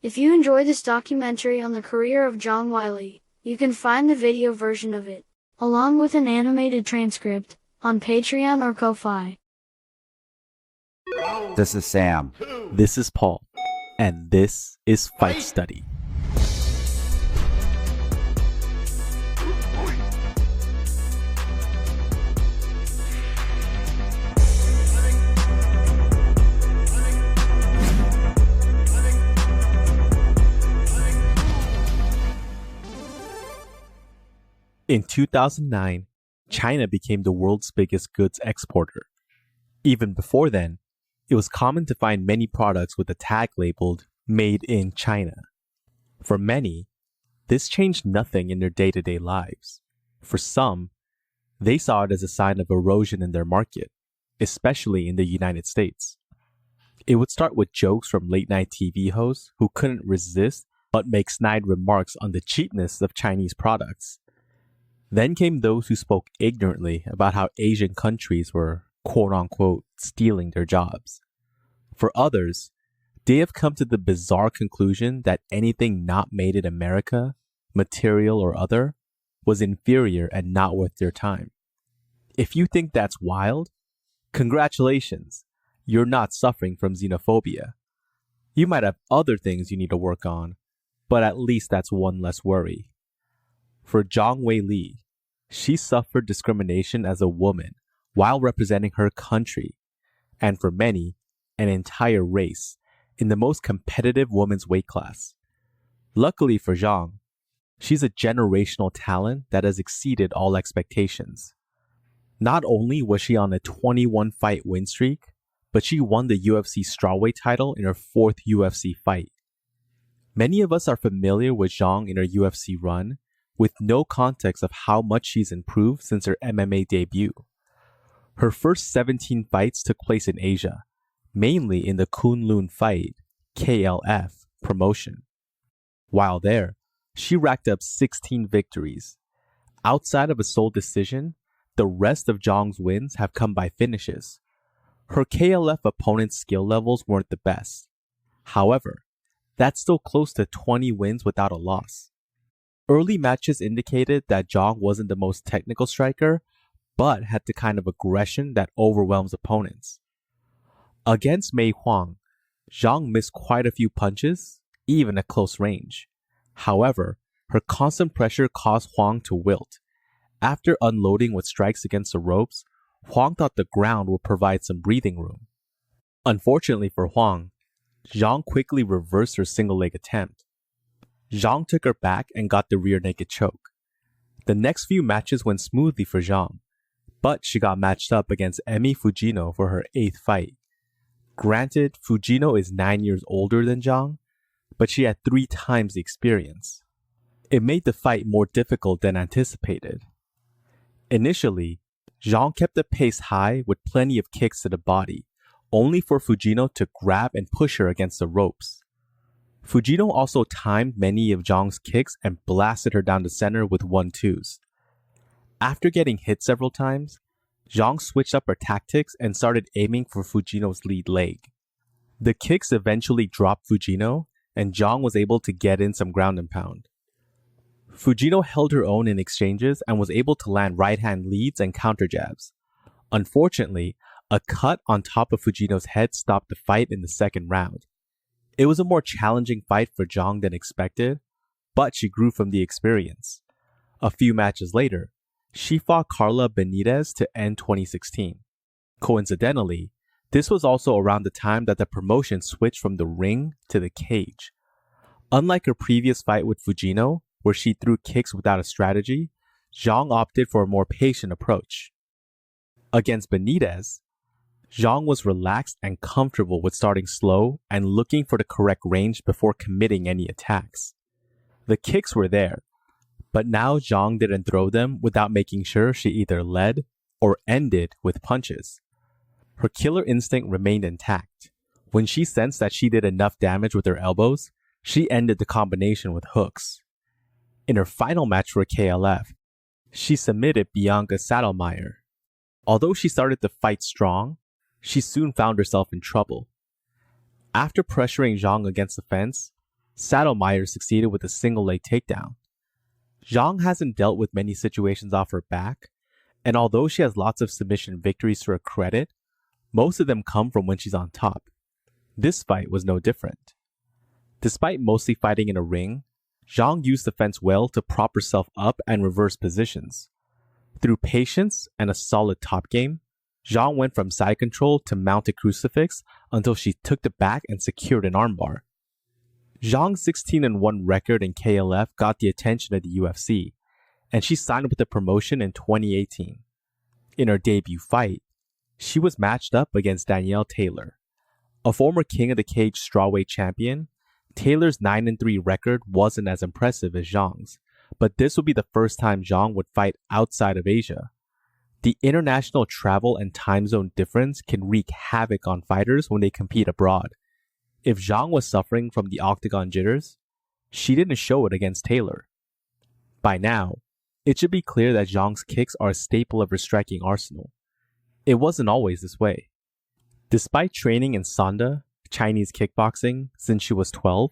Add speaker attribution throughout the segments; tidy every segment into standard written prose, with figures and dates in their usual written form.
Speaker 1: If you enjoy this documentary on the career of Zhang Weili, you can find the video version of it, along with an animated transcript, on Patreon or Ko-Fi.
Speaker 2: This is Sam.
Speaker 3: This is Paul, and this is Fight Study. In 2009, China became the world's biggest goods exporter. Even before then, it was common to find many products with a tag labeled "Made in China." For many, this changed nothing in their day-to-day lives. For some, they saw it as a sign of erosion in their market, especially in the United States. It would start with jokes from late-night TV hosts who couldn't resist but make snide remarks on the cheapness of Chinese products. Then came those who spoke ignorantly about how Asian countries were, quote-unquote, stealing their jobs. For others, they have come to the bizarre conclusion that anything not made in America, material or other, was inferior and not worth their time. If you think that's wild, congratulations, you're not suffering from xenophobia. You might have other things you need to work on, but at least that's one less worry. For Zhang Weili, she suffered discrimination as a woman while representing her country, and for many, an entire race, in the most competitive women's weight class. Luckily for Zhang, she's a generational talent that has exceeded all expectations. Not only was she on a 21-fight win streak, but she won the UFC strawweight title in her 4th UFC fight. Many of us are familiar with Zhang in her UFC run, with no context of how much she's improved since her MMA debut. Her first 17 fights took place in Asia, mainly in the Kunlun Fight, KLF, promotion. While there, she racked up 16 victories. Outside of a sole decision, the rest of Zhang's wins have come by finishes. Her KLF opponent's skill levels weren't the best. However, that's still close to 20 wins without a loss. Early matches indicated that Zhang wasn't the most technical striker, but had the kind of aggression that overwhelms opponents. Against Mei Huang, Zhang missed quite a few punches, even at close range. However, her constant pressure caused Huang to wilt. After unloading with strikes against the ropes, Huang thought the ground would provide some breathing room. Unfortunately for Huang, Zhang quickly reversed her single leg attempt. Zhang took her back and got the rear naked choke. The next few matches went smoothly for Zhang, but she got matched up against Emi Fujino for her 8th fight. Granted, Fujino is 9 years older than Zhang, but she had 3 times the experience. It made the fight more difficult than anticipated. Initially, Zhang kept the pace high with plenty of kicks to the body, only for Fujino to grab and push her against the ropes. Fujino also timed many of Zhang's kicks and blasted her down the center with 1-2s. After getting hit several times, Zhang switched up her tactics and started aiming for Fujino's lead leg. The kicks eventually dropped Fujino, and Zhang was able to get in some ground and pound. Fujino held her own in exchanges and was able to land right-hand leads and counter jabs. Unfortunately, a cut on top of Fujino's head stopped the fight in the second round. It was a more challenging fight for Zhang than expected, but she grew from the experience. A few matches later, she fought Carla Benitez to end 2016. Coincidentally, this was also around the time that the promotion switched from the ring to the cage. Unlike her previous fight with Fujino, where she threw kicks without a strategy, Zhang opted for a more patient approach. Against Benitez, Zhang was relaxed and comfortable with starting slow and looking for the correct range before committing any attacks. The kicks were there, but now Zhang didn't throw them without making sure she either led or ended with punches. Her killer instinct remained intact. When she sensed that she did enough damage with her elbows, she ended the combination with hooks. In her final match for KLF, she submitted Bianca Saddlemeyer. Although she started the fight strong, she soon found herself in trouble. After pressuring Zhang against the fence, Saddlemeyer succeeded with a single leg takedown. Zhang hasn't dealt with many situations off her back, and although she has lots of submission victories to her credit, most of them come from when she's on top. This fight was no different. Despite mostly fighting in a ring, Zhang used the fence well to prop herself up and reverse positions. Through patience and a solid top game, Zhang went from side control to mounted crucifix until she took the back and secured an armbar. Zhang's 16-1 record in KLF got the attention of the UFC, and she signed with the promotion in 2018. In her debut fight, she was matched up against Danielle Taylor. A former King of the Cage strawweight champion, Taylor's 9-3 record wasn't as impressive as Zhang's, but this would be the first time Zhang would fight outside of Asia. The international travel and time zone difference can wreak havoc on fighters when they compete abroad. If Zhang was suffering from the octagon jitters, she didn't show it against Taylor. By now, it should be clear that Zhang's kicks are a staple of her striking arsenal. It wasn't always this way. Despite training in Sanda, Chinese kickboxing, since she was 12,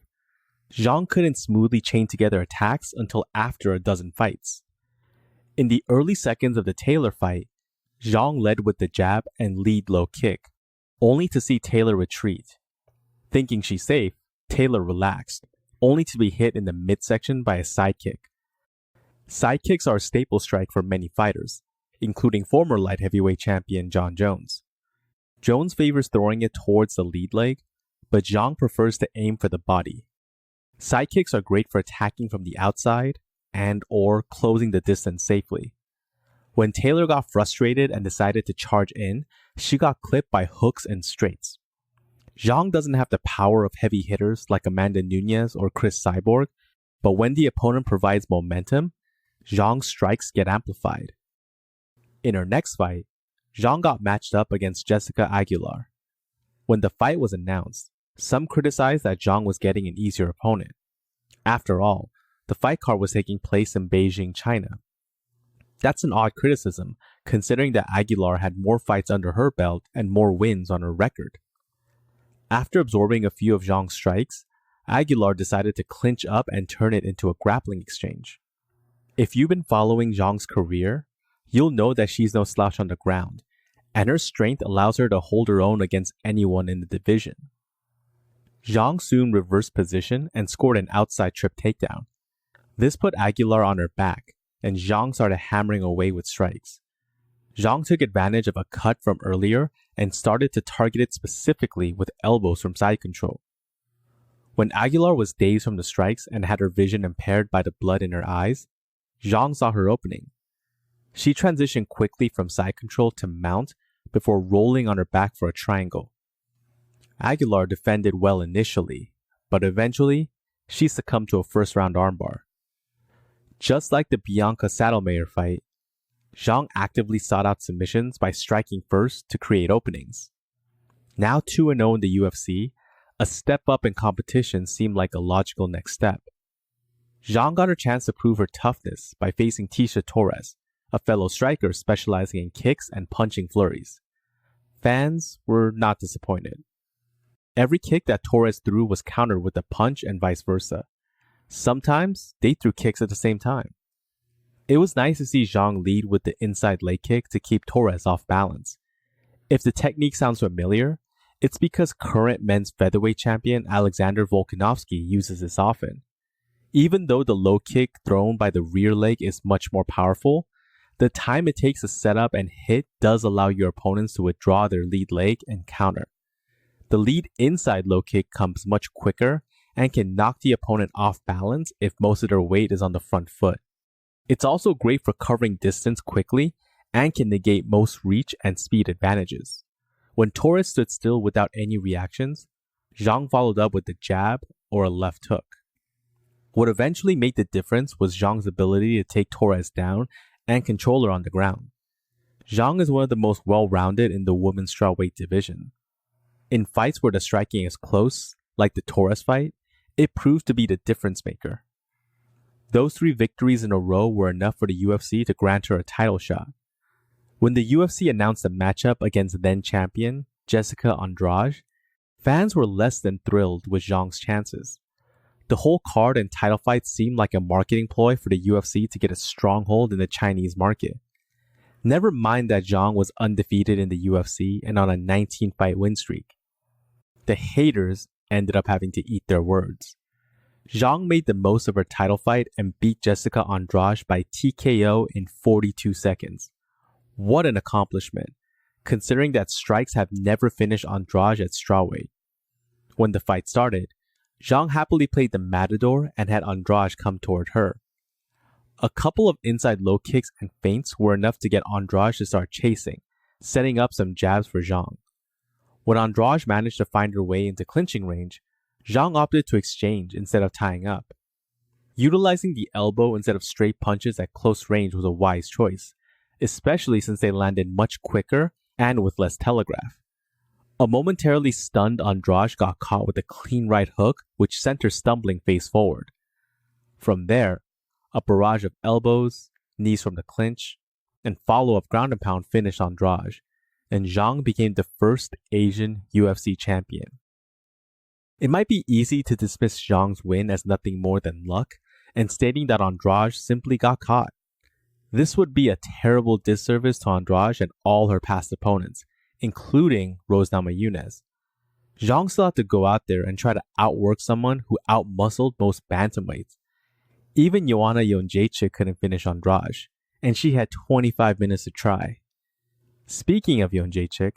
Speaker 3: Zhang couldn't smoothly chain together attacks until after a dozen fights. In the early seconds of the Taylor fight, Zhang led with the jab and lead low kick, only to see Taylor retreat. Thinking she's safe, Taylor relaxed, only to be hit in the midsection by a sidekick. Sidekicks are a staple strike for many fighters, including former light heavyweight champion Jon Jones. Jones favors throwing it towards the lead leg, but Zhang prefers to aim for the body. Sidekicks are great for attacking from the outside and/or closing the distance safely. When Taylor got frustrated and decided to charge in, she got clipped by hooks and straights. Zhang doesn't have the power of heavy hitters like Amanda Nunes or Chris Cyborg, but when the opponent provides momentum, Zhang's strikes get amplified. In her next fight, Zhang got matched up against Jessica Aguilar. When the fight was announced, some criticized that Zhang was getting an easier opponent. After all, the fight card was taking place in Beijing, China. That's an odd criticism, considering that Aguilar had more fights under her belt and more wins on her record. After absorbing a few of Zhang's strikes, Aguilar decided to clinch up and turn it into a grappling exchange. If you've been following Zhang's career, you'll know that she's no slouch on the ground, and her strength allows her to hold her own against anyone in the division. Zhang soon reversed position and scored an outside trip takedown. This put Aguilar on her back, and Zhang started hammering away with strikes. Zhang took advantage of a cut from earlier and started to target it specifically with elbows from side control. When Aguilar was dazed from the strikes and had her vision impaired by the blood in her eyes, Zhang saw her opening. She transitioned quickly from side control to mount before rolling on her back for a triangle. Aguilar defended well initially, but eventually, she succumbed to a first-round armbar. Just like the Bianca Saddlemeyer fight, Zhang actively sought out submissions by striking first to create openings. Now 2-0 in the UFC, a step up in competition seemed like a logical next step. Zhang got her chance to prove her toughness by facing Tecia Torres, a fellow striker specializing in kicks and punching flurries. Fans were not disappointed. Every kick that Torres threw was countered with a punch and vice versa. Sometimes, they threw kicks at the same time. It was nice to see Zhang lead with the inside leg kick to keep Torres off balance. If the technique sounds familiar, it's because current men's featherweight champion Alexander Volkanovski uses this often. Even though the low kick thrown by the rear leg is much more powerful, the time it takes to set up and hit does allow your opponents to withdraw their lead leg and counter. The lead inside low kick comes much quicker and can knock the opponent off balance if most of their weight is on the front foot. It's also great for covering distance quickly and can negate most reach and speed advantages. When Torres stood still without any reactions, Zhang followed up with a jab or a left hook. What eventually made the difference was Zhang's ability to take Torres down and control her on the ground. Zhang is one of the most well-rounded in the women's strawweight division. In fights where the striking is close, like the Torres fight, it proved to be the difference maker. Those 3 victories in a row were enough for the UFC to grant her a title shot. When the UFC announced a matchup against then-champion Jessica Andrade, fans were less than thrilled with Zhang's chances. The whole card and title fight seemed like a marketing ploy for the UFC to get a stronghold in the Chinese market. Never mind that Zhang was undefeated in the UFC and on a 19-fight win streak. The haters ended up having to eat their words. Zhang made the most of her title fight and beat Jessica Andrade by TKO in 42 seconds. What an accomplishment, considering that strikes have never finished Andrade at strawweight. When the fight started, Zhang happily played the matador and had Andrade come toward her. A couple of inside low kicks and feints were enough to get Andrade to start chasing, setting up some jabs for Zhang. When Andrade managed to find her way into clinching range, Zhang opted to exchange instead of tying up. Utilizing the elbow instead of straight punches at close range was a wise choice, especially since they landed much quicker and with less telegraph. A momentarily stunned Andrade got caught with a clean right hook, which sent her stumbling face forward. From there, a barrage of elbows, knees from the clinch, and follow-up ground and pound finished Andrade, and Zhang became the first Asian UFC champion. It might be easy to dismiss Zhang's win as nothing more than luck and stating that Andrade simply got caught. This would be a terrible disservice to Andrade and all her past opponents, including Rose Namajunas. Zhang still had to go out there and try to outwork someone who outmuscled most bantamweights. Even Joanna Jędrzejczyk couldn't finish Andrade, and she had 25 minutes to try. Speaking of Jędrzejczyk,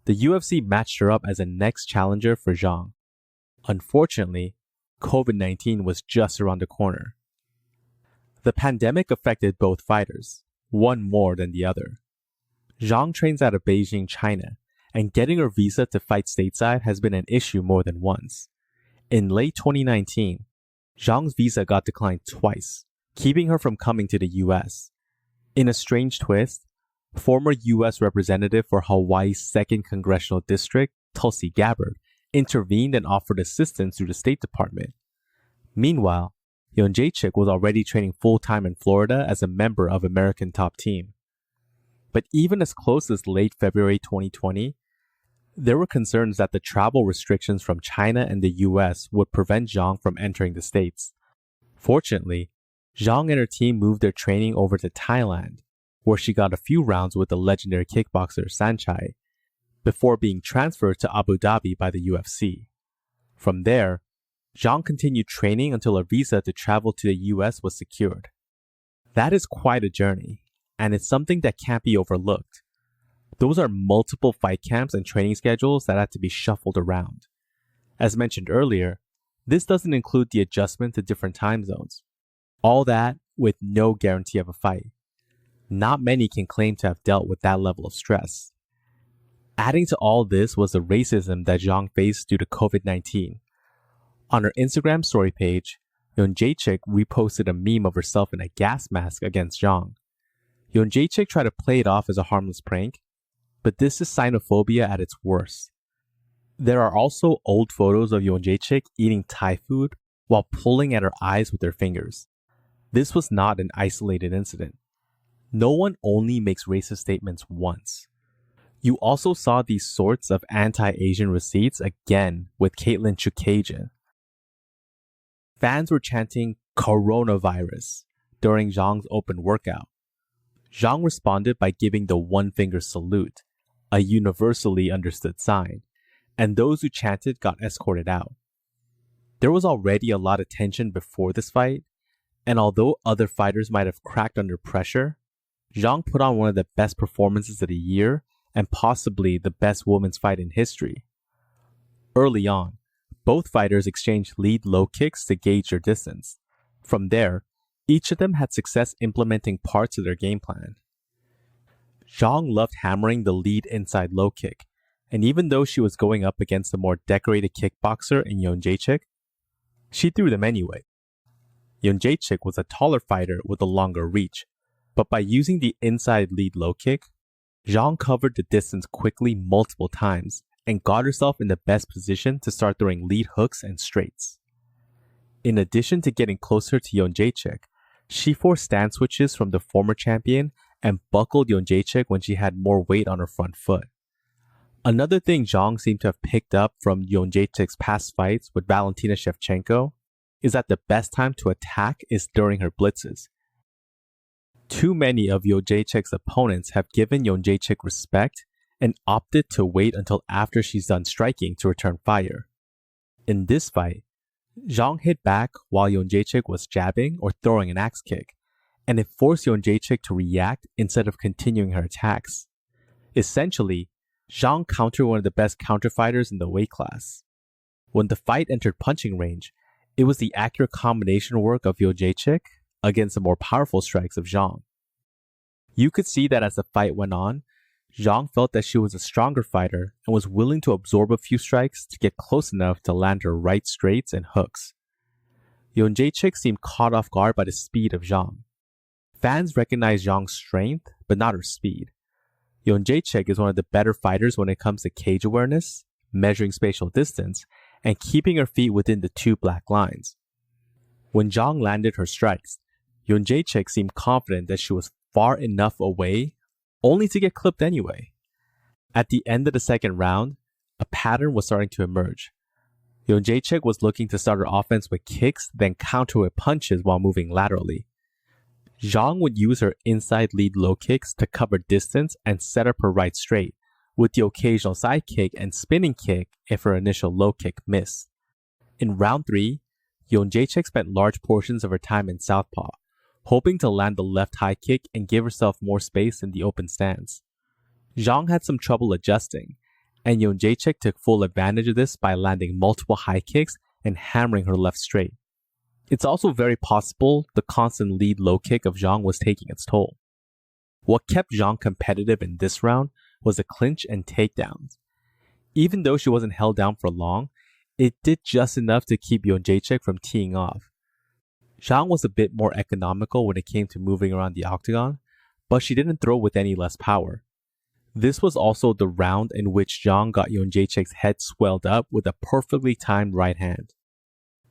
Speaker 3: the UFC matched her up as a next challenger for Zhang. Unfortunately, COVID-19 was just around the corner. The pandemic affected both fighters, one more than the other. Zhang trains out of Beijing, China, and getting her visa to fight stateside has been an issue more than once. In late 2019, Zhang's visa got declined twice, keeping her from coming to the US. In a strange twist, former US Representative for Hawaii's 2nd Congressional District, Tulsi Gabbard, intervened and offered assistance through the State Department. Meanwhile, Jędrzejczyk was already training full-time in Florida as a member of American Top Team. But even as close as late February 2020, there were concerns that the travel restrictions from China and the US would prevent Zhang from entering the States. Fortunately, Zhang and her team moved their training over to Thailand, where she got a few rounds with the legendary kickboxer Sanchai, before being transferred to Abu Dhabi by the UFC. From there, Zhang continued training until a visa to travel to the US was secured. That is quite a journey, and it's something that can't be overlooked. Those are multiple fight camps and training schedules that had to be shuffled around. As mentioned earlier, this doesn't include the adjustment to different time zones. All that with no guarantee of a fight. Not many can claim to have dealt with that level of stress. Adding to all this was the racism that Zhang faced due to COVID-19. On her Instagram story page, Jędrzejczyk reposted a meme of herself in a gas mask against Zhang. Jędrzejczyk tried to play it off as a harmless prank, but this is xenophobia at its worst. There are also old photos of Jędrzejczyk eating Thai food while pulling at her eyes with her fingers. This was not an isolated incident. No one only makes racist statements once. You also saw these sorts of anti-Asian receipts again with Caitlin Chukagian. Fans were chanting coronavirus during Zhang's open workout. Zhang responded by giving the one-finger salute, a universally understood sign, and those who chanted got escorted out. There was already a lot of tension before this fight, and although other fighters might have cracked under pressure, Zhang put on one of the best performances of the year and possibly the best women's fight in history. Early on, both fighters exchanged lead low kicks to gauge their distance. From there, each of them had success implementing parts of their game plan. Zhang loved hammering the lead inside low kick, and even though she was going up against a more decorated kickboxer in Jędrzejczyk, she threw them anyway. Jędrzejczyk was a taller fighter with a longer reach, but by using the inside lead low kick, Zhang covered the distance quickly multiple times and got herself in the best position to start throwing lead hooks and straights. In addition to getting closer to Jędrzejczyk, she forced stand switches from the former champion and buckled Jędrzejczyk when she had more weight on her front foot. Another thing Zhang seemed to have picked up from Jędrzejczyk's past fights with Valentina Shevchenko is that the best time to attack is during her blitzes. Too many of Jędrzejczyk's opponents have given Jędrzejczyk respect and opted to wait until after she's done striking to return fire. In this fight, Zhang hit back while Jędrzejczyk was jabbing or throwing an axe kick, and it forced Jędrzejczyk to react instead of continuing her attacks. Essentially, Zhang countered one of the best counterfighters in the weight class. When the fight entered punching range, it was the accurate combination work of Jędrzejczyk against the more powerful strikes of Zhang. You could see that as the fight went on, Zhang felt that she was a stronger fighter and was willing to absorb a few strikes to get close enough to land her right straights and hooks. Jędrzejczyk seemed caught off guard by the speed of Zhang. Fans recognize Zhang's strength, but not her speed. Jędrzejczyk is one of the better fighters when it comes to cage awareness, measuring spatial distance, and keeping her feet within the two black lines. When Zhang landed her strikes, Jędrzejczyk seemed confident that she was far enough away only to get clipped anyway. At the end of the second round, a pattern was starting to emerge. Jędrzejczyk was looking to start her offense with kicks, then counter with punches while moving laterally. Zhang would use her inside lead low kicks to cover distance and set up her right straight, with the occasional side kick and spinning kick if her initial low kick missed. In round 3, Jędrzejczyk spent large portions of her time in southpaw, hoping to land the left high kick and give herself more space in the open stance. Zhang had some trouble adjusting, and Jędrzejczyk took full advantage of this by landing multiple high kicks and hammering her left straight. It's also very possible the constant lead low kick of Zhang was taking its toll. What kept Zhang competitive in this round was the clinch and takedowns. Even though she wasn't held down for long, it did just enough to keep Jędrzejczyk from teeing off. Zhang was a bit more economical when it came to moving around the octagon, but she didn't throw with any less power. This was also the round in which Zhang got Jędrzejczyk's head swelled up with a perfectly timed right hand.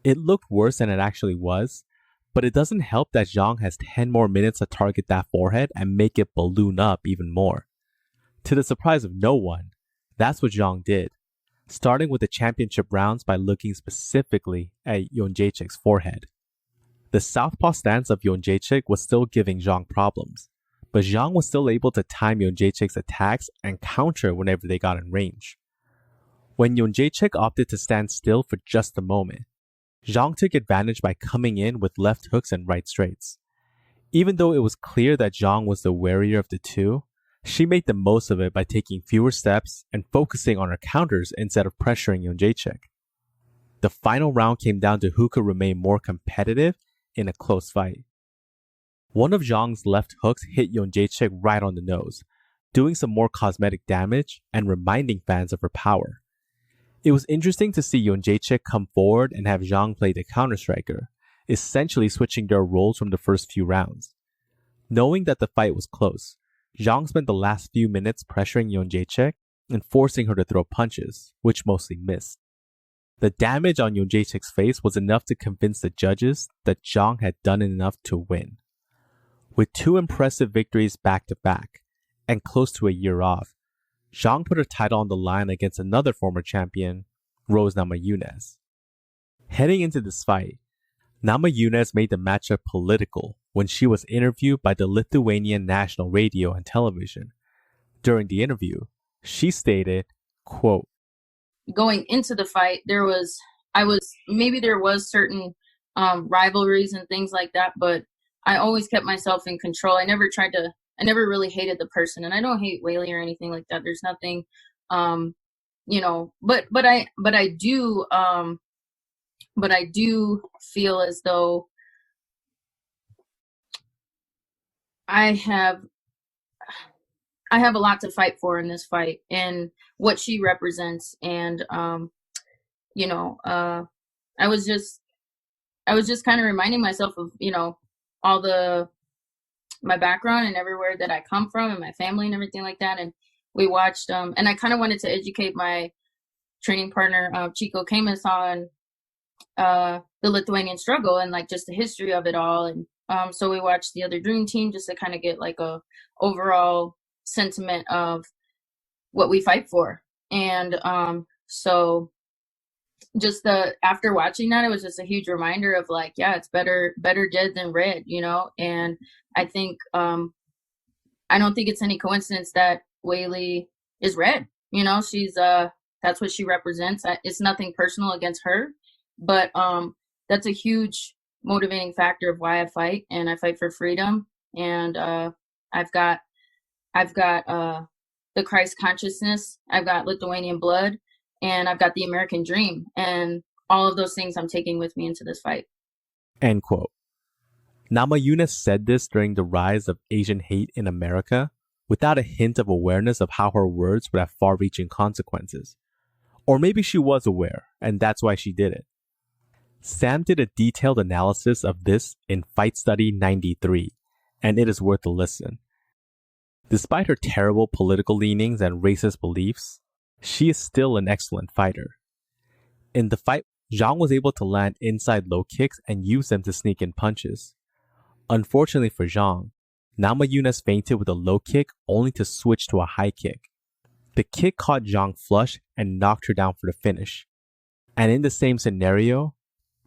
Speaker 3: It looked worse than it actually was, but it doesn't help that Zhang has 10 more minutes to target that forehead and make it balloon up even more. To the surprise of no one, that's what Zhang did, starting with the championship rounds by looking specifically at Jędrzejczyk's forehead. The southpaw stance of Jędrzejczyk was still giving Zhang problems, but Zhang was still able to time Jędrzejczyk's attacks and counter whenever they got in range. When Jędrzejczyk opted to stand still for just a moment, Zhang took advantage by coming in with left hooks and right straights. Even though it was clear that Zhang was the warier of the two, she made the most of it by taking fewer steps and focusing on her counters instead of pressuring Jędrzejczyk. The final round came down to who could remain more competitive in a close fight. One of Zhang's left hooks hit Jędrzejczyk right on the nose, doing some more cosmetic damage and reminding fans of her power. It was interesting to see Jędrzejczyk come forward and have Zhang play the counter-striker, essentially switching their roles from the first few rounds. Knowing that the fight was close, Zhang spent the last few minutes pressuring Jędrzejczyk and forcing her to throw punches, which mostly missed. The damage on Jędrzejczyk's face was enough to convince the judges that Zhang had done enough to win. With 2 impressive victories back-to-back, and close to a year off, Zhang put her title on the line against another former champion, Rose Namajunas. Heading into this fight, Namajunas made the matchup political when she was interviewed by the Lithuanian national radio and television. During the interview, she stated, quote,
Speaker 2: going into the fight, there was certain rivalries and things like that, but I always kept myself in control. I never really hated the person, and I don't hate Weili or anything like that. There's nothing, but I do feel as though I have a lot to fight for in this fight and what she represents. And, I was just kind of reminding myself of, all my background and everywhere that I come from and my family and everything like that. And we watched, and I kind of wanted to educate my training partner, Chico Camus, on the Lithuanian struggle and like just the history of it all. And so we watched the other Dream Team just to kind of get like a overall sentiment of what we fight for. And so just after watching that, it was just a huge reminder of like, yeah, it's better dead than red, you know. And I think I don't think it's any coincidence that Weili is red. You know, she's that's what she represents. It's nothing personal against her, but that's a huge motivating factor of why I fight, and I fight for freedom. And I've got the Christ consciousness. I've got Lithuanian blood, and I've got the American dream, and all of those things I'm taking with me into this fight.
Speaker 3: End quote. Namajunas said this during the rise of Asian hate in America, without a hint of awareness of how her words would have far-reaching consequences. Or maybe she was aware, and that's why she did it. Sam did a detailed analysis of this in Fight Study 93, and it is worth a listen. Despite her terrible political leanings and racist beliefs, she is still an excellent fighter. In the fight, Zhang was able to land inside low kicks and use them to sneak in punches. Unfortunately for Zhang, Namajunas fainted with a low kick only to switch to a high kick. The kick caught Zhang flush and knocked her down for the finish. And in the same scenario,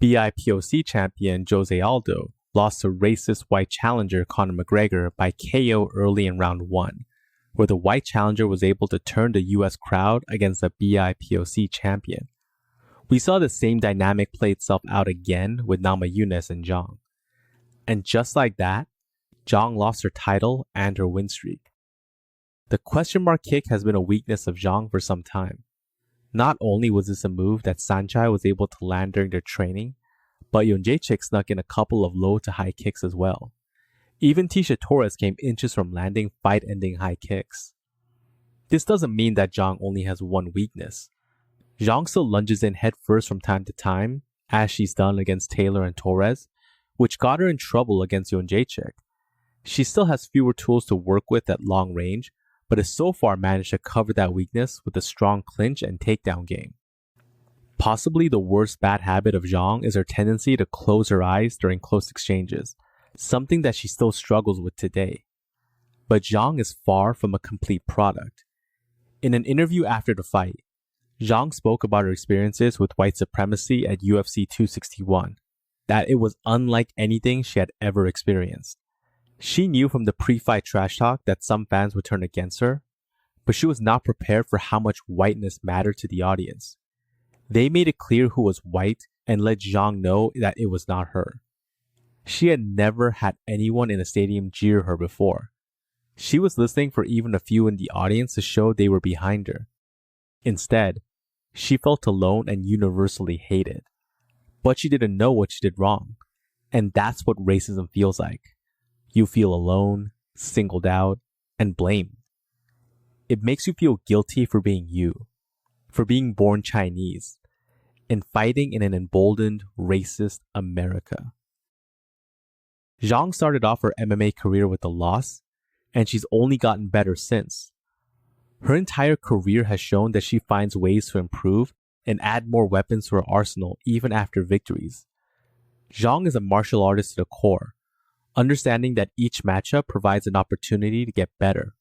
Speaker 3: BIPOC champion Jose Aldo lost to racist white challenger Conor McGregor by KO early in round 1, where the white challenger was able to turn the US crowd against the BIPOC champion. We saw the same dynamic play itself out again with Namajunas and Zhang. And just like that, Zhang lost her title and her win streak. The question mark kick has been a weakness of Zhang for some time. Not only was this a move that Saenchai was able to land during their training, but Jędrzejczyk snuck in a couple of low to high kicks as well. Even Tisha Torres came inches from landing fight-ending high kicks. This doesn't mean that Zhang only has one weakness. Zhang still lunges in head first from time to time, as she's done against Taylor and Torres, which got her in trouble against Jędrzejczyk. She still has fewer tools to work with at long range, but has so far managed to cover that weakness with a strong clinch and takedown game. Possibly the worst bad habit of Zhang is her tendency to close her eyes during close exchanges, something that she still struggles with today. But Zhang is far from a complete product. In an interview after the fight, Zhang spoke about her experiences with white supremacy at UFC 261, that it was unlike anything she had ever experienced. She knew from the pre-fight trash talk that some fans would turn against her, but she was not prepared for how much whiteness mattered to the audience. They made it clear who was white and let Zhang know that it was not her. She had never had anyone in a stadium jeer her before. She was listening for even a few in the audience to show they were behind her. Instead, she felt alone and universally hated. But she didn't know what she did wrong. And that's what racism feels like. You feel alone, singled out, and blamed. It makes you feel guilty for being you, for being born Chinese, and fighting in an emboldened, racist America. Zhang started off her MMA career with a loss, and she's only gotten better since. Her entire career has shown that she finds ways to improve and add more weapons to her arsenal even after victories. Zhang is a martial artist to the core, understanding that each matchup provides an opportunity to get better.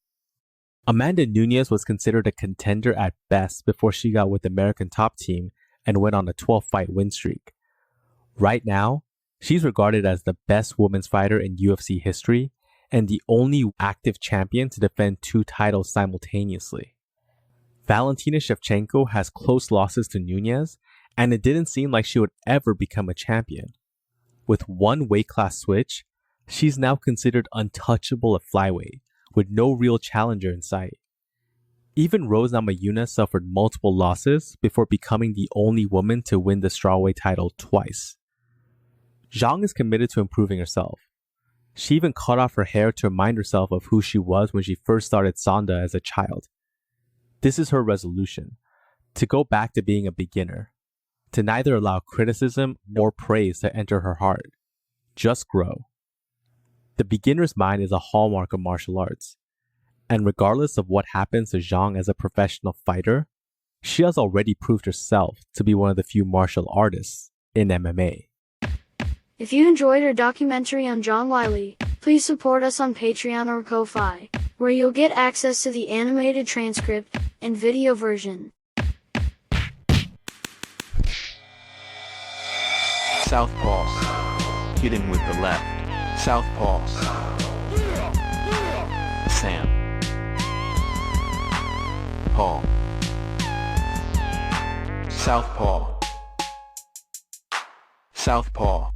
Speaker 3: Amanda Nunes was considered a contender at best before she got with the American top team and went on a 12-fight win streak. Right now, she's regarded as the best women's fighter in UFC history and the only active champion to defend 2 titles simultaneously. Valentina Shevchenko has close losses to Nunes, and it didn't seem like she would ever become a champion. With one weight class switch, she's now considered untouchable at flyweight, with no real challenger in sight. Even Rose Namajunas suffered multiple losses before becoming the only woman to win the strawweight title twice. Zhang is committed to improving herself. She even cut off her hair to remind herself of who she was when she first started Sanda as a child. This is her resolution, to go back to being a beginner, to neither allow criticism or praise to enter her heart. Just grow. The beginner's mind is a hallmark of martial arts, and regardless of what happens to Zhang as a professional fighter, she has already proved herself to be one of the few martial artists in MMA.
Speaker 1: If you enjoyed our documentary on Zhang Weili, please support us on Patreon or Ko-Fi, where you'll get access to the animated transcript and video version.
Speaker 4: Southpaw. Hitting with the left. Southpaw. Sam. Paul. Southpaw. Southpaw.